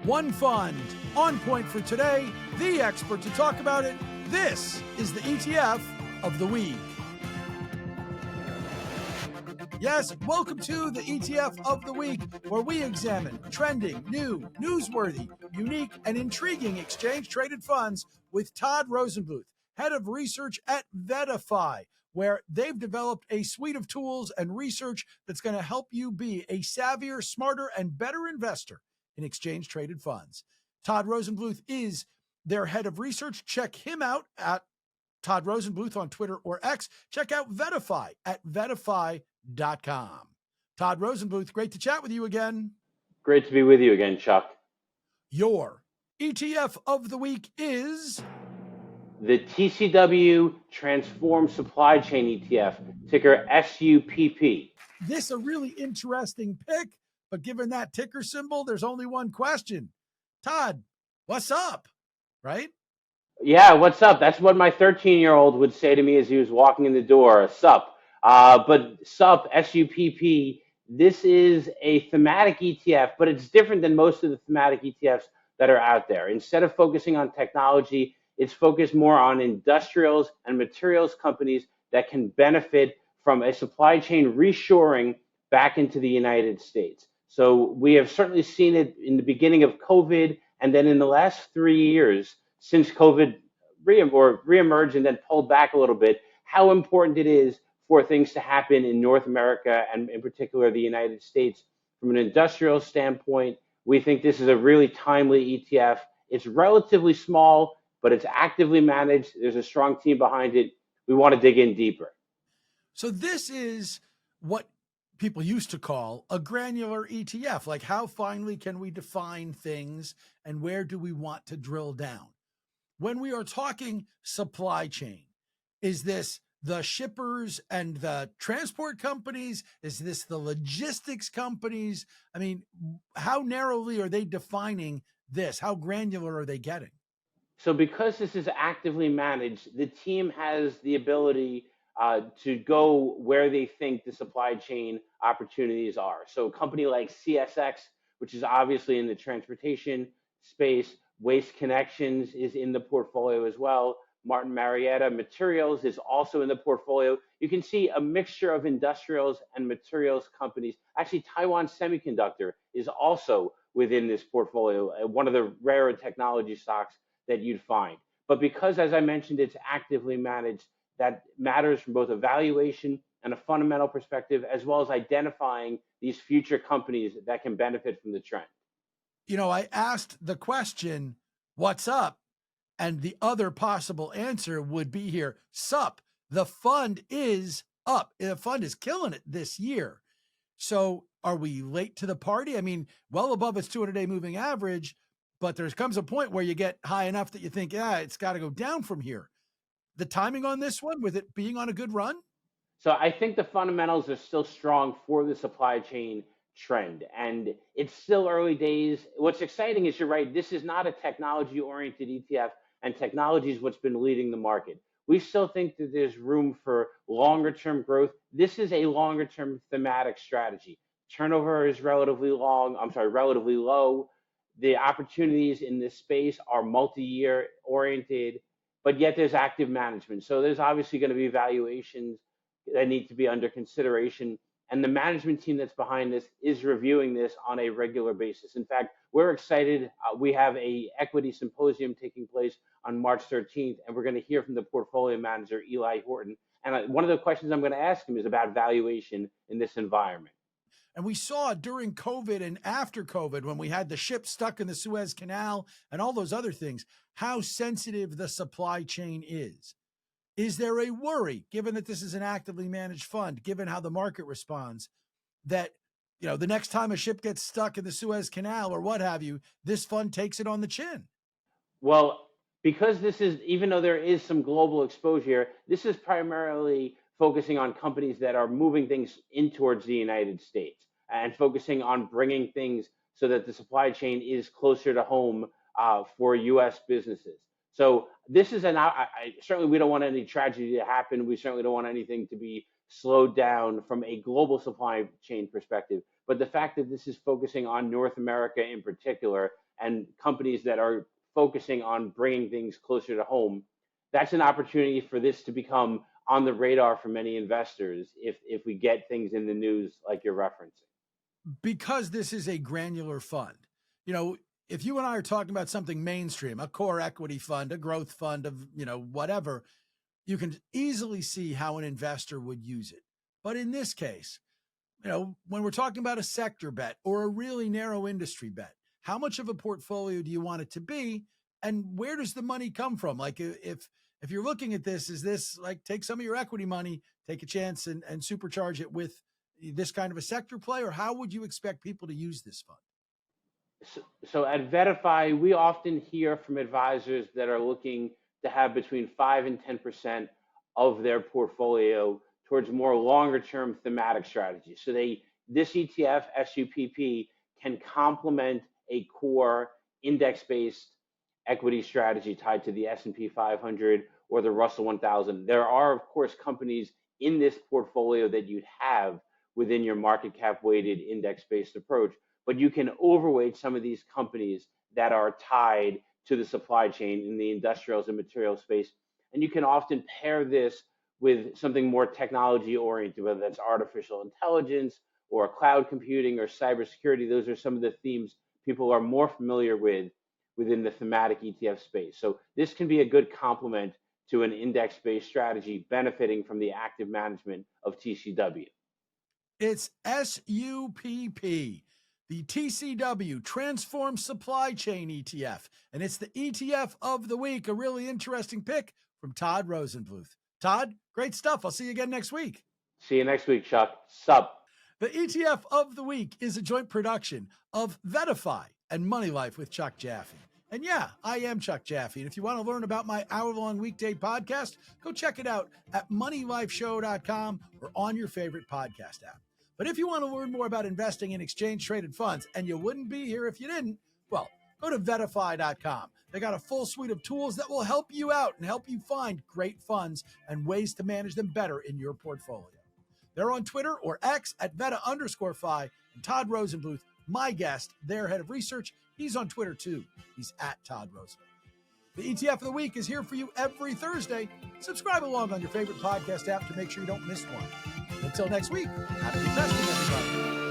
one fund, on point for today, the expert to talk about it. This is the ETF of the week. Yes, welcome to the ETF of the week, where we examine trending, new, newsworthy, unique, and intriguing exchange-traded funds with Todd Rosenbluth, head of research at VettaFi, where they've developed a suite of tools and research that's going to help you be a savvier, smarter, and better investor in exchange-traded funds. Todd Rosenbluth is their head of research. Check him out at Todd Rosenbluth on Twitter or X. Check out VettaFi at VettaFi.com. Todd Rosenbluth, great to chat with you again. Great to be with you again, Chuck. Your ETF of the week is the TCW Transform Supply Chain ETF, ticker SUPP. This is a really interesting pick, but given that ticker symbol, there's only one question. Todd, what's up? Right? Yeah, what's up? That's what my 13-year-old would say to me as he was walking in the door, sup. But SUPP, S-U-P-P, this is a thematic ETF, but it's different than most of the thematic ETFs that are out there. Instead of focusing on technology, it's focused more on industrials and materials companies that can benefit from a supply chain reshoring back into the United States. So we have certainly seen it in the beginning of COVID, and then in the last 3 years since COVID reemerged and then pulled back a little bit, how important it is for things to happen in North America and in particular the United States. From an industrial standpoint, we think this is a really timely ETF. It's relatively small, but it's actively managed. There's a strong team behind it. We want to dig in deeper. So this is what people used to call a granular ETF. Like, how finely can we define things and where do we want to drill down? When we are talking supply chain, is this the shippers and the transport companies? Is this the logistics companies? I mean, how narrowly are they defining this? How granular are they getting? So because this is actively managed, the team has the ability to go where they think the supply chain opportunities are. So a company like CSX, which is obviously in the transportation space, Waste Connections is in the portfolio as well. Martin Marietta Materials is also in the portfolio. You can see a mixture of industrials and materials companies. Actually, Taiwan Semiconductor is also within this portfolio, one of the rarer technology stocks that you'd find. But because, as I mentioned, it's actively managed, that matters from both a valuation and a fundamental perspective, as well as identifying these future companies that can benefit from the trend. You know, I asked the question, what's up? And the other possible answer would be here, SUPP. The fund is up. The fund is killing it this year. So are we late to the party? I mean, well above its 200-day moving average, but there comes a point where you get high enough that you think, yeah, it's got to go down from here. The timing on this one, with it being on a good run? So I think the fundamentals are still strong for the supply chain trend, and it's still early days. What's exciting is, you're right, this is not a technology-oriented ETF, and technology is what's been leading the market. We still think that there's room for longer-term growth. This is a longer-term thematic strategy. Turnover is relatively low. The opportunities in this space are multi-year oriented, but yet there's active management. So there's obviously going to be valuations that need to be under consideration. And the management team that's behind this is reviewing this on a regular basis. In fact, we're excited. We have a equity symposium taking place on March 13th, and we're going to hear from the portfolio manager, Eli Horton. And one of the questions I'm going to ask him is about valuation in this environment. And we saw during COVID and after COVID, when we had the ship stuck in the Suez Canal and all those other things, how sensitive the supply chain is. Is there a worry, given that this is an actively managed fund, given how the market responds, that, you know, the next time a ship gets stuck in the Suez Canal or what have you, this fund takes it on the chin? Well, because this is, even though there is some global exposure, this is primarily focusing on companies that are moving things in towards the United States and focusing on bringing things so that the supply chain is closer to home for U.S. businesses. So this is certainly we don't want any tragedy to happen. We certainly don't want anything to be slowed down from a global supply chain perspective. But the fact that this is focusing on North America in particular and companies that are focusing on bringing things closer to home, that's an opportunity for this to become on the radar for many investors if we get things in the news like you're referencing. Because this is a granular fund. You know, if you and I are talking about something mainstream, a core equity fund, a growth fund of, whatever, you can easily see how an investor would use it. But in this case, when we're talking about a sector bet or a really narrow industry bet, how much of a portfolio do you want it to be? And where does the money come from? Like if you're looking at this, is this like take some of your equity money, take a chance and supercharge it with this kind of a sector play? Or how would you expect people to use this fund? So at VettaFi, we often hear from advisors that are looking to have between 5 and 10% of their portfolio towards more longer term thematic strategies. So this ETF, SUPP, can complement a core index-based equity strategy tied to the S&P 500 or the Russell 1000. There are, of course, companies in this portfolio that you'd have within your market cap weighted index-based approach, but you can overweight some of these companies that are tied to the supply chain in the industrials and materials space. And you can often pair this with something more technology oriented, whether that's artificial intelligence or cloud computing or cybersecurity. Those are some of the themes people are more familiar with within the thematic ETF space. So this can be a good complement to an index-based strategy benefiting from the active management of TCW. It's SUPP, the TCW Transform Supply Chain ETF. And it's the ETF of the week, a really interesting pick from Todd Rosenbluth. Todd, great stuff. I'll see you again next week. See you next week, Chuck. Sup. The ETF of the week is a joint production of VettaFi and Moneylife with Chuck Jaffe. And yeah, I am Chuck Jaffe. And if you want to learn about my hour-long weekday podcast, go check it out at moneylifeshow.com or on your favorite podcast app. But if you want to learn more about investing in exchange-traded funds, and you wouldn't be here if you didn't, well, go to VettaFi.com. They got a full suite of tools that will help you out and help you find great funds and ways to manage them better in your portfolio. They're on Twitter or X at Vetta_Fi. And Todd Rosenbluth, my guest, their head of research, he's on Twitter too. He's at Todd Rosenbluth. The ETF of the week is here for you every Thursday. Subscribe along on your favorite podcast app to make sure you don't miss one. Until next week, happy investing, everybody.